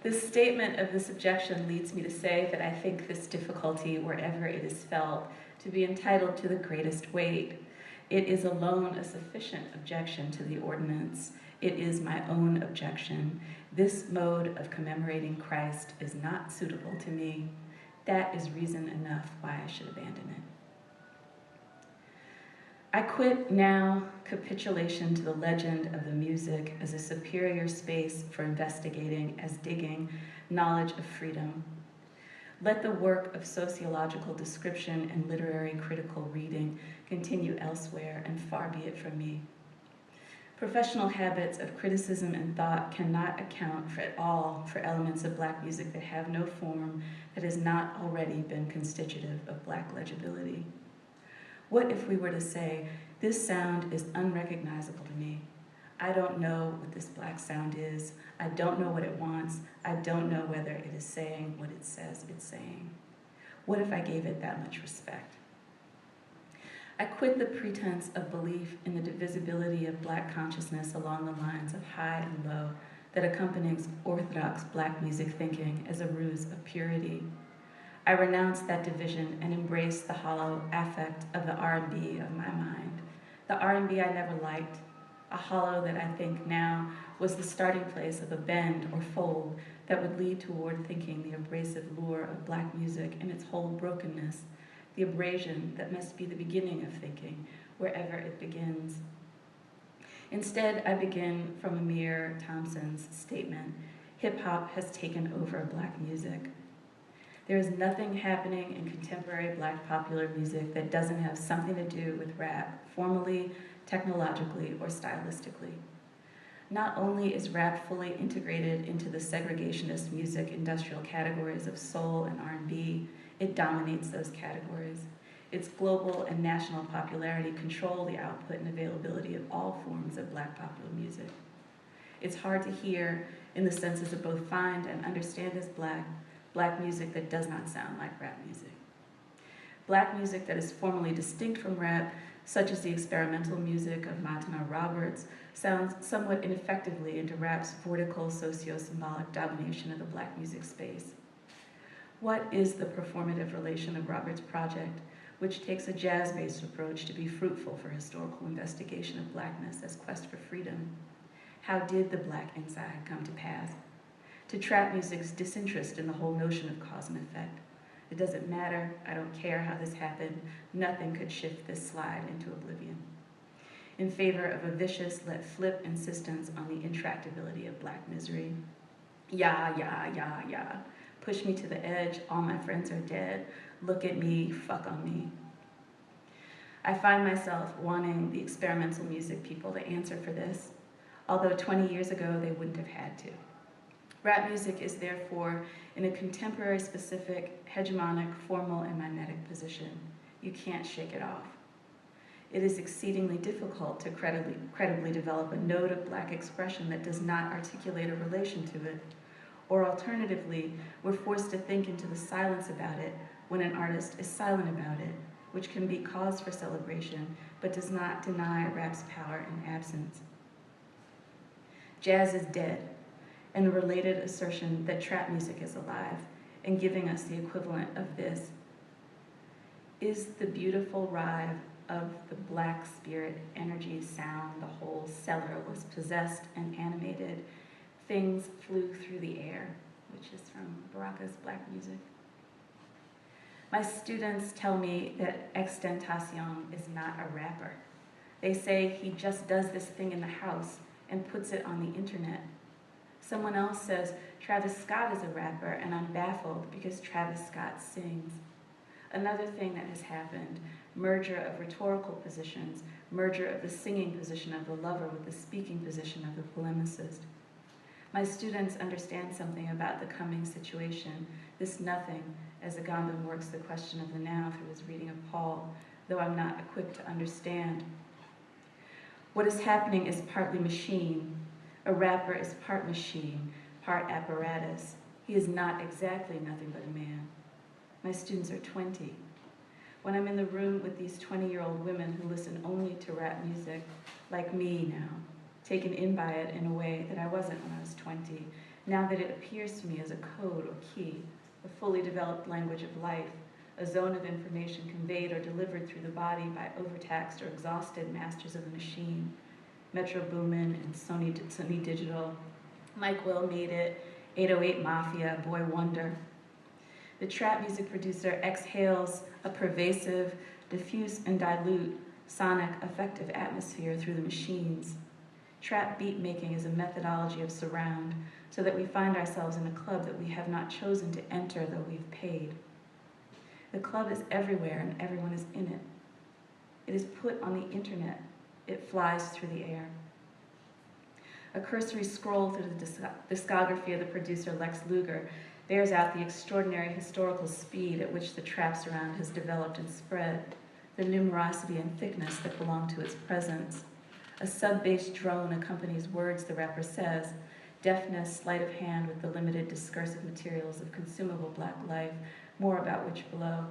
This statement of this objection leads me to say that I think this difficulty, wherever it is felt, to be entitled to the greatest weight. It is alone a sufficient objection to the ordinance. It is my own objection. This mode of commemorating Christ is not suitable to me. That is reason enough why I should abandon it. I quit now capitulation to the legend of the music as a superior space for investigating, as digging, knowledge of freedom. Let the work of sociological description and literary critical reading continue elsewhere, and far be it from me. Professional habits of criticism and thought cannot account for at all for elements of Black music that have no form that has not already been constitutive of Black legibility. What if we were to say, this sound is unrecognizable to me? I don't know what this Black sound is. I don't know what it wants. I don't know whether it is saying what it says it's saying. What if I gave it that much respect? I quit the pretense of belief in the divisibility of Black consciousness along the lines of high and low that accompanies orthodox Black music thinking as a ruse of purity. I renounce that division and embrace the hollow affect of the R&B of my mind. The R&B I never liked, a hollow that I think now was the starting place of a bend or fold that would lead toward thinking the abrasive lure of Black music in its whole brokenness, the abrasion that must be the beginning of thinking, wherever it begins. Instead, I begin from Amir Thompson's statement, hip-hop has taken over Black music. There is nothing happening in contemporary Black popular music that doesn't have something to do with rap, formally, technologically, or stylistically. Not only is rap fully integrated into the segregationist music industrial categories of soul and R&B, it dominates those categories. Its global and national popularity control the output and availability of all forms of Black popular music. It's hard to hear in the senses of both find and understand as Black music that does not sound like rap music. Black music that is formally distinct from rap, such as the experimental music of Matana Roberts, sounds somewhat ineffectively into rap's vortical socio-symbolic domination of the Black music space. What is the performative relation of Roberts' project, which takes a jazz-based approach to be fruitful for historical investigation of Blackness as quest for freedom? How did the Black inside come to pass? To trap music's disinterest in the whole notion of cause and effect. It doesn't matter, I don't care how this happened, nothing could shift this slide into oblivion. In favor of a vicious, let flip insistence on the intractability of Black misery. Yeah, push me to the edge, all my friends are dead, look at me, fuck on me. I find myself wanting the experimental music people to answer for this, although 20 years ago they wouldn't have had to. Rap music is therefore in a contemporary specific, hegemonic, formal, and mimetic position. You can't shake it off. It is exceedingly difficult to credibly develop a node of Black expression that does not articulate a relation to it. Or alternatively, we're forced to think into the silence about it when an artist is silent about it, which can be cause for celebration, but does not deny rap's power in absence. Jazz is dead, and the related assertion that trap music is alive and giving us the equivalent of this is the beautiful rive of the Black spirit energy sound. The whole cellar was possessed and animated. Things flew through the air, which is from Baraka's Black music. My students tell me that Extentacion is not a rapper. They say he just does this thing in the house and puts it on the internet. Someone else says Travis Scott is a rapper, and I'm baffled because Travis Scott sings. Another thing that has happened, merger of rhetorical positions, merger of the singing position of the lover with the speaking position of the polemicist. My students understand something about the coming situation, this nothing, as Agamben works the question of the now through his reading of Paul, though I'm not equipped to understand. What is happening is partly machine. A rapper is part machine, part apparatus. He is not exactly nothing but a man. My students are 20. When I'm in the room with these 20-year-old women who listen only to rap music, like me now, taken in by it in a way that I wasn't when I was 20, now that it appears to me as a code or key, a fully developed language of life, a zone of information conveyed or delivered through the body by overtaxed or exhausted masters of the machine. Metro Boomin and Sony Digital, Mike Will Made It, 808 Mafia, Boy Wonder. The trap music producer exhales a pervasive, diffuse and dilute, sonic, affective atmosphere through the machines. Trap beat making is a methodology of surround, so that we find ourselves in a club that we have not chosen to enter, though we've paid. The club is everywhere and everyone is in it. It is put on the internet. It flies through the air. A cursory scroll through the discography of the producer Lex Luger bears out the extraordinary historical speed at which the trap surround has developed and spread, the numerosity and thickness that belong to its presence. A sub-bass drone accompanies words the rapper says, deftness, sleight of hand with the limited discursive materials of consumable Black life, more about which below.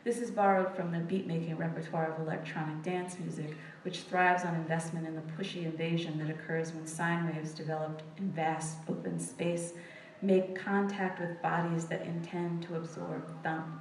This is borrowed from the beat-making repertoire of electronic dance music, which thrives on investment in the pushy invasion that occurs when sine waves developed in vast open space make contact with bodies that intend to absorb thump.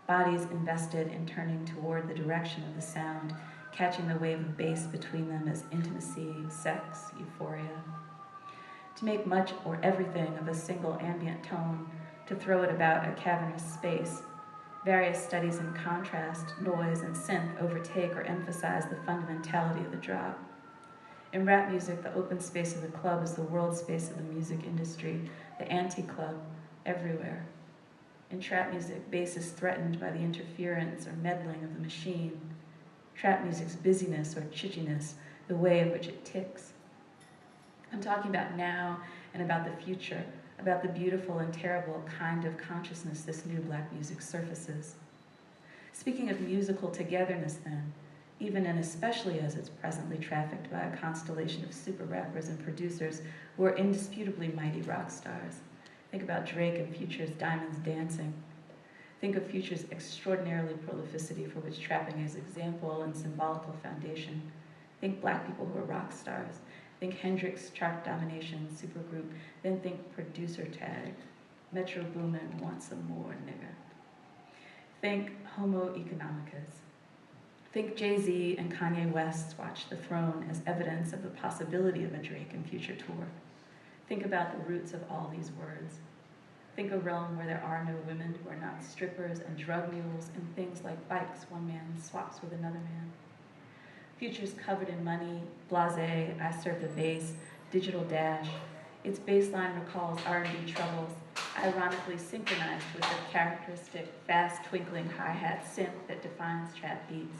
Bodies invested in turning toward the direction of the sound, catching the wave of bass between them as intimacy, sex, euphoria. To make much or everything of a single ambient tone, to throw it about a cavernous space. Various studies in contrast, noise, and synth overtake or emphasize the fundamentality of the drop. In rap music, the open space of the club is the world space of the music industry, the anti-club, everywhere. In trap music, bass is threatened by the interference or meddling of the machine. Trap music's busyness or chitchiness, the way in which it ticks. I'm talking about now and about the future, about the beautiful and terrible kind of consciousness this new Black music surfaces. Speaking of musical togetherness then, even and especially as it's presently trafficked by a constellation of super rappers and producers who are indisputably mighty rock stars. Think about Drake and Future's Diamonds Dancing. Think of Future's extraordinarily prolificity for which trapping is example and symbolical foundation. Think Black people who are rock stars. Think Hendrix chart domination, supergroup, then think producer tag. Metro Boomin wants some more, nigga. Think Homo economicus. Think Jay-Z and Kanye West's Watch the Throne as evidence of the possibility of a Drake and Future tour. Think about the roots of all these words. Think a realm where there are no women who are not strippers and drug mules and things like bikes one man swaps with another man. Future's covered in money, blasé, I serve the bass, digital dash. Its bass line recalls R&B trebles, ironically synchronized with the characteristic fast twinkling hi-hat synth that defines trap beats,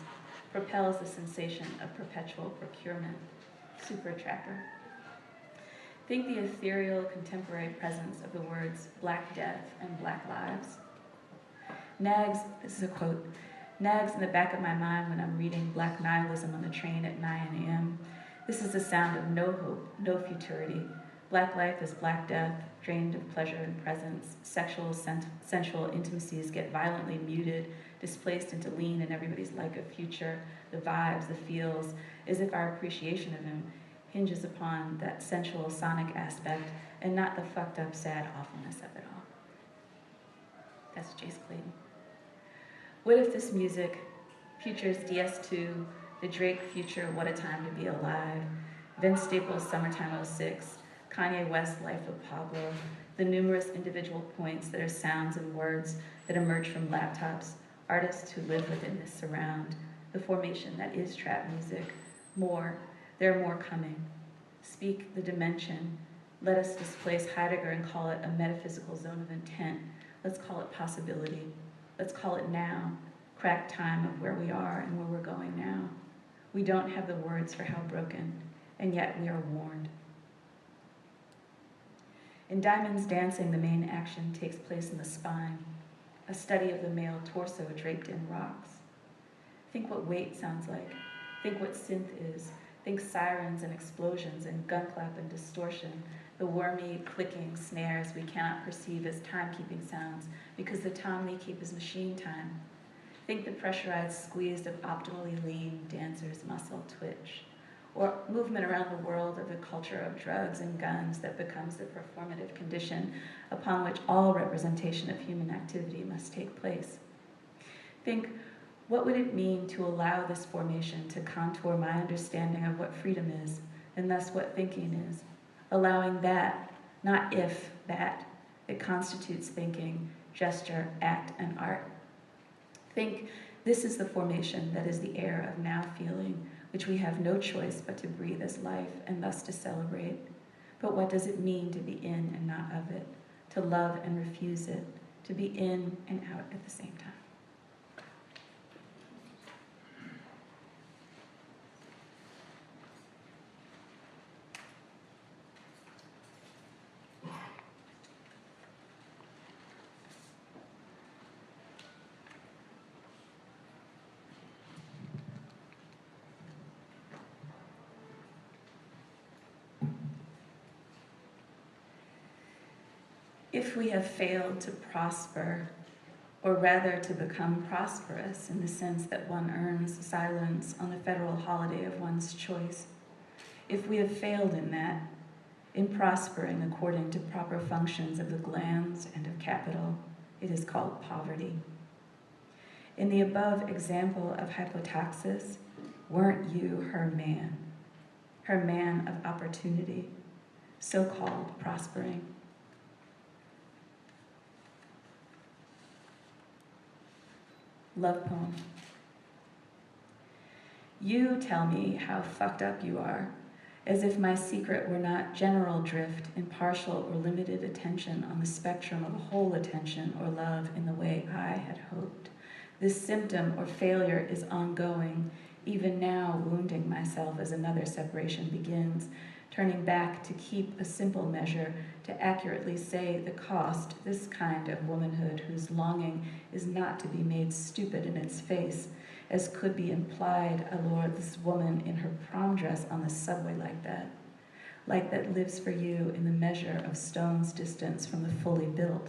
propels the sensation of perpetual procurement. Super trapper. Think the ethereal contemporary presence of the words Black Death and Black Lives. Nags, this is a quote, nags in the back of my mind when I'm reading Black Nihilism on the train at 9 a.m. This is the sound of no hope, no futurity. Black life is Black death, drained of pleasure and presence. Sexual, sensual intimacies get violently muted, displaced into lean and everybody's like a future, the vibes, the feels, as if our appreciation of him hinges upon that sensual sonic aspect and not the fucked up sad awfulness of it all. That's Jace Clayton. What if this music, Future's DS2, the Drake Future What a Time to Be Alive, Vince Staples' Summertime '06, Kanye West's Life of Pablo, the numerous individual points that are sounds and words that emerge from laptops, artists who live within this surround, the formation that is trap music, more, there are more coming. Speak the dimension. Let us displace Heidegger and call it a metaphysical zone of intent. Let's call it possibility. Let's call it now, crack time of where we are and where we're going now. We don't have the words for how broken, and yet we are warned. In Diamonds Dancing, the main action takes place in the spine, a study of the male torso draped in rocks. Think what weight sounds like. Think what synth is. Think sirens and explosions and gunklap and distortion, the wormy, clicking snares we cannot perceive as timekeeping sounds because the time they keep is machine time. Think the pressurized squeeze of optimally lean dancers' muscle twitch. or movement around the world of the culture of drugs and guns that becomes the performative condition upon which all representation of human activity must take place. Think, what would it mean to allow this formation to contour my understanding of what freedom is, and thus what thinking is? Allowing that, not if that, it constitutes thinking, gesture, act, and art. Think, this is the formation that is the air of now feeling, which we have no choice but to breathe as life and thus to celebrate. But what does it mean to be in and not of it, to love and refuse it, to be in and out at the same time? If we have failed to prosper, or rather to become prosperous in the sense that one earns silence on the federal holiday of one's choice, if we have failed in that, in prospering according to proper functions of the glands and of capital, it is called poverty. In the above example of hypotaxis, weren't you her man of opportunity, so-called prospering? Love poem. You tell me how fucked up you are, as if my secret were not general drift in partial or limited attention on the spectrum of whole attention or love in the way I had hoped. This symptom or failure is ongoing, even now wounding myself as another separation begins, turning back to keep a simple measure, to accurately say the cost, this kind of womanhood whose longing is not to be made stupid in its face, as could be implied, allure this woman in her prom dress on the subway like that lives for you in the measure of stone's distance from the fully built.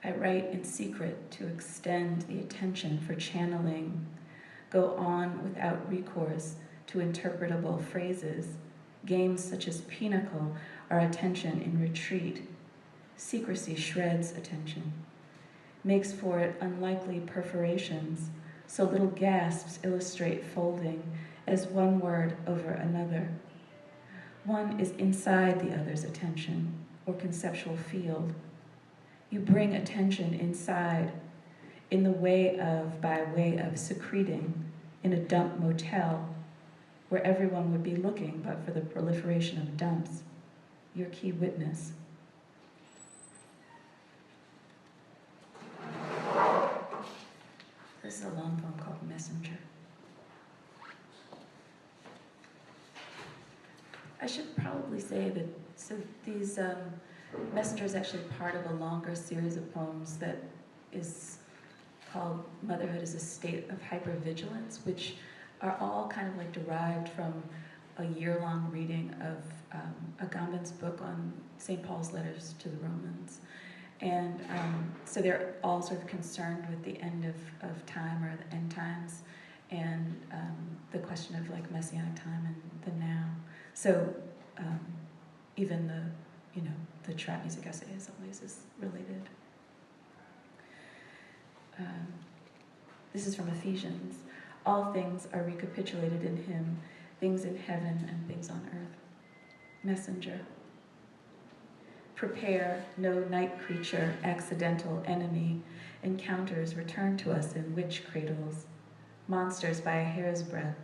I write in secret to extend the attention for channeling, go on without recourse to interpretable phrases. Games such as Pinnacle are attention in retreat. Secrecy shreds attention, makes for it unlikely perforations, so little gasps illustrate folding as one word over another. One is inside the other's attention or conceptual field. You bring attention inside in the way of, by way of secreting in a dump motel where everyone would be looking but for the proliferation of dumps. Your key witness. This is a long poem called Messenger. I should probably say that these Messenger is actually part of a longer series of poems that is called Motherhood as a State of Hypervigilance, which are all kind of like derived from a year-long reading of Agamben's book on St. Paul's letters to the Romans. And so they're all sort of concerned with the end of time or the end times and the question of like messianic time and the now. So even the trap music essay in some ways is related. This is from Ephesians. All things are recapitulated in him, things in heaven and things on earth. Messenger. Prepare, no night creature, accidental enemy, encounters return to us in witch cradles, monsters by a hair's breadth.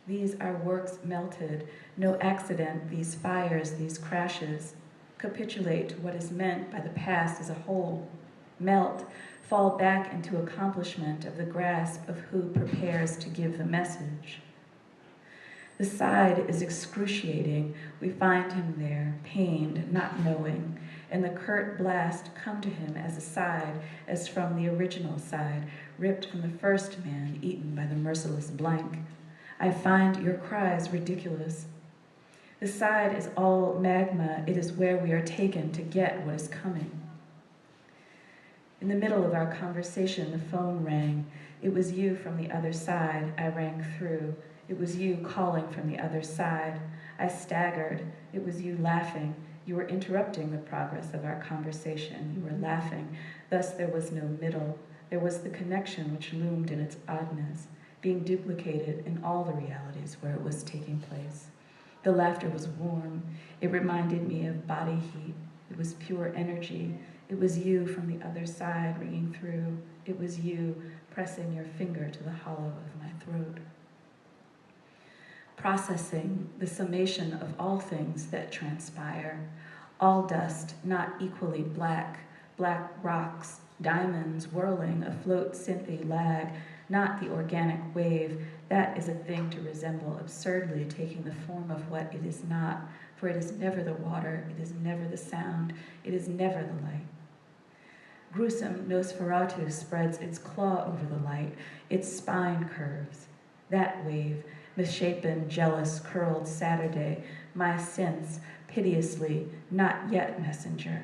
These are works melted, no accident, these fires, these crashes. Capitulate to what is meant by the past as a whole. Melt, fall back into accomplishment of the grasp of who prepares to give the message. The side is excruciating. We find him there, pained, not knowing, and the curt blast come to him as a side, as from the original side, ripped from the first man, eaten by the merciless blank. I find your cries ridiculous. The side is all magma. It is where we are taken to get what is coming. In the middle of our conversation, the phone rang. It was you from the other side. I rang through. It was you calling from the other side. I staggered. It was you laughing. You were interrupting the progress of our conversation. You were laughing. Thus there was no middle. There was the connection which loomed in its oddness, being duplicated in all the realities where it was taking place. The laughter was warm. It reminded me of body heat. It was pure energy. It was you from the other side ringing through. It was you pressing your finger to the hollow of my throat. Processing the summation of all things that transpire, all dust not equally black, black rocks, diamonds whirling, afloat synthy lag, not the organic wave. That is a thing to resemble absurdly, taking the form of what it is not, for it is never the water, it is never the sound, it is never the light. Gruesome Nosferatu spreads its claw over the light, its spine curves. That wave, misshapen, jealous, curled Saturday, my sense, piteously, not yet messenger.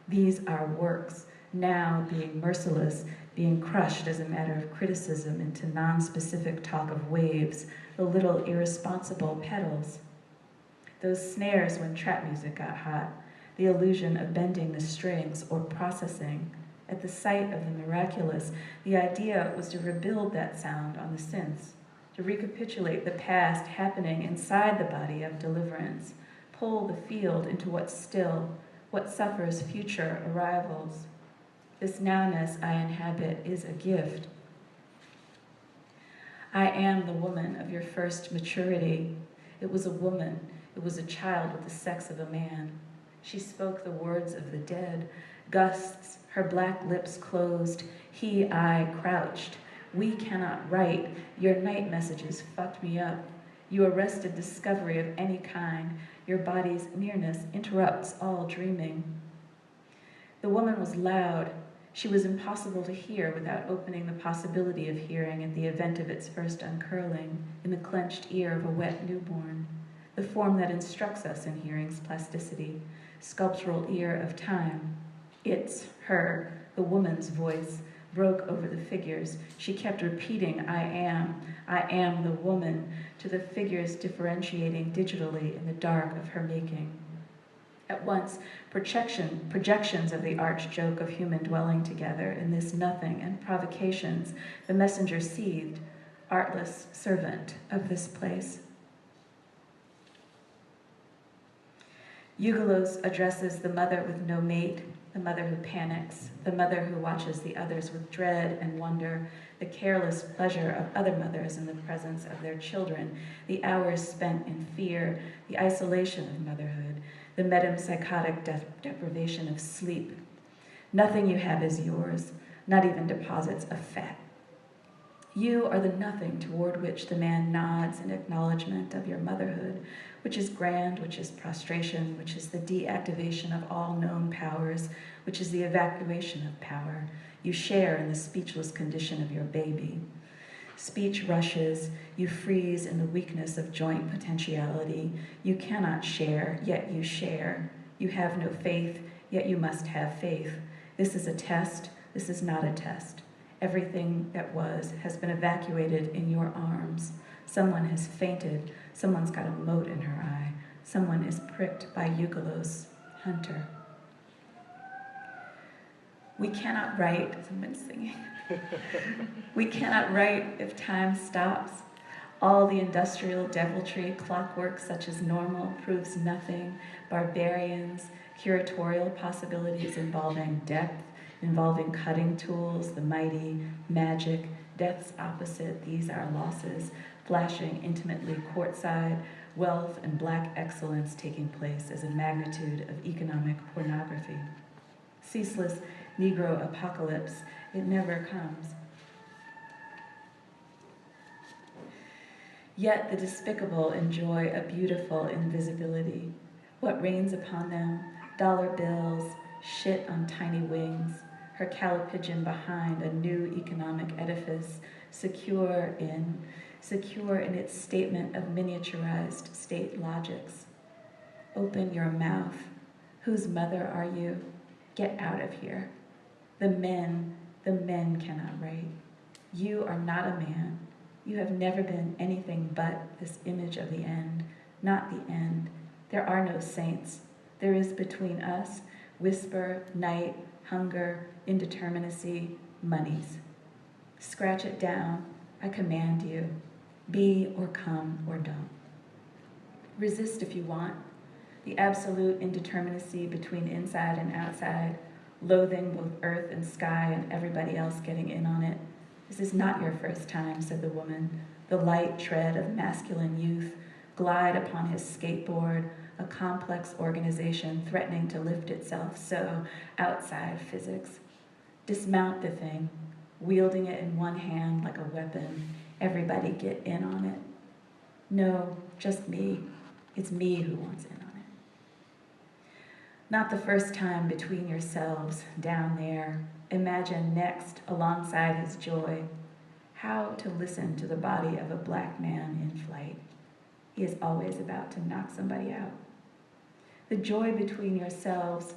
These are works, now being merciless, being crushed as a matter of criticism into non-specific talk of waves, the little irresponsible petals. Those snares when trap music got hot, the illusion of bending the strings or processing. At the sight of the miraculous, the idea was to rebuild that sound on the synths, to recapitulate the past happening inside the body of deliverance, pull the field into what's still, what suffers future arrivals. This nowness I inhabit is a gift. I am the woman of your first maturity. It was a woman. It was a child with the sex of a man. She spoke the words of the dead, gusts, her black lips closed. I crouched. We cannot write. Your night messages fucked me up. You arrested discovery of any kind. Your body's nearness interrupts all dreaming. The woman was loud. She was impossible to hear without opening the possibility of hearing at the event of its first uncurling, in the clenched ear of a wet newborn, the form that instructs us in hearing's plasticity, sculptural ear of time. It's her, the woman's voice, broke over the figures. She kept repeating, I am the woman, to the figures differentiating digitally in the dark of her making. At once, projections of the arch joke of human dwelling together in this nothing and provocations, the messenger seethed, artless servant of this place. Eugelos addresses the mother with no mate, the mother who panics, the mother who watches the others with dread and wonder, the careless pleasure of other mothers in the presence of their children, the hours spent in fear, the isolation of motherhood, the metempsychotic deprivation of sleep. Nothing you have is yours, not even deposits of fat. You are the nothing toward which the man nods in acknowledgement of your motherhood, which is grand, which is prostration, which is the deactivation of all known powers, which is the evacuation of power. You share in the speechless condition of your baby. Speech rushes, you freeze in the weakness of joint potentiality. You cannot share, yet you share. You have no faith, yet you must have faith. This is a test, this is not a test. Everything that was has been evacuated in your arms. Someone has fainted, someone's got a mote in her eye. Someone is pricked by Eugelos, hunter. We cannot write, someone's singing. We cannot write if time stops. All the industrial deviltry, clockwork such as normal, proves nothing. Barbarians, curatorial possibilities involving depth, involving cutting tools, the mighty, magic, death's opposite, these are losses, flashing intimately courtside, wealth and black excellence taking place as a magnitude of economic pornography. Ceaseless Negro apocalypse, it never comes. Yet the despicable enjoy a beautiful invisibility. What rains upon them? Dollar bills, shit on tiny wings, her calipigeon behind a new economic edifice, secure in its statement of miniaturized state logics. Open your mouth. Whose mother are you? Get out of here. The men cannot write. You are not a man. You have never been anything but this image of the end, not the end. There are no saints. There is between us whisper, night, hunger, indeterminacy, monies. Scratch it down. I command you. Be or come or don't. Resist if you want. The absolute indeterminacy between inside and outside, loathing both earth and sky and everybody else getting in on it. This is not your first time, said the woman. The light tread of masculine youth glide upon his skateboard, a complex organization threatening to lift itself so outside physics. Dismount the thing, wielding it in one hand like a weapon. Everybody get in on it. No, just me. It's me who wants in on it. Not the first time between yourselves down there. Imagine next, alongside his joy, how to listen to the body of a black man in flight. He is always about to knock somebody out. The joy between yourselves,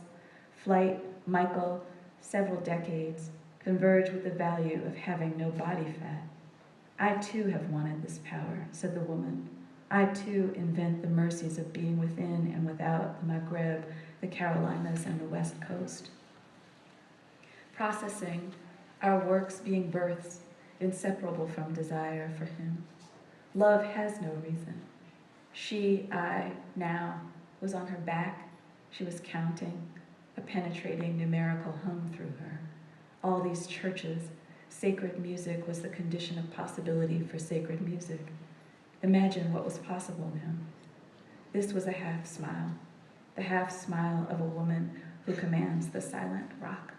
flight, Michael, several decades, converge with the value of having no body fat. I too have wanted this power, said the woman. I too invent the mercies of being within and without the Maghreb, the Carolinas, and the West Coast. Processing, our works being births, inseparable from desire for him. Love has no reason. She, I, now, was on her back. She was counting. A penetrating numerical hum through her. All these churches, sacred music was the condition of possibility for sacred music. Imagine what was possible now. This was a half smile, the half smile of a woman who commands the silent rock.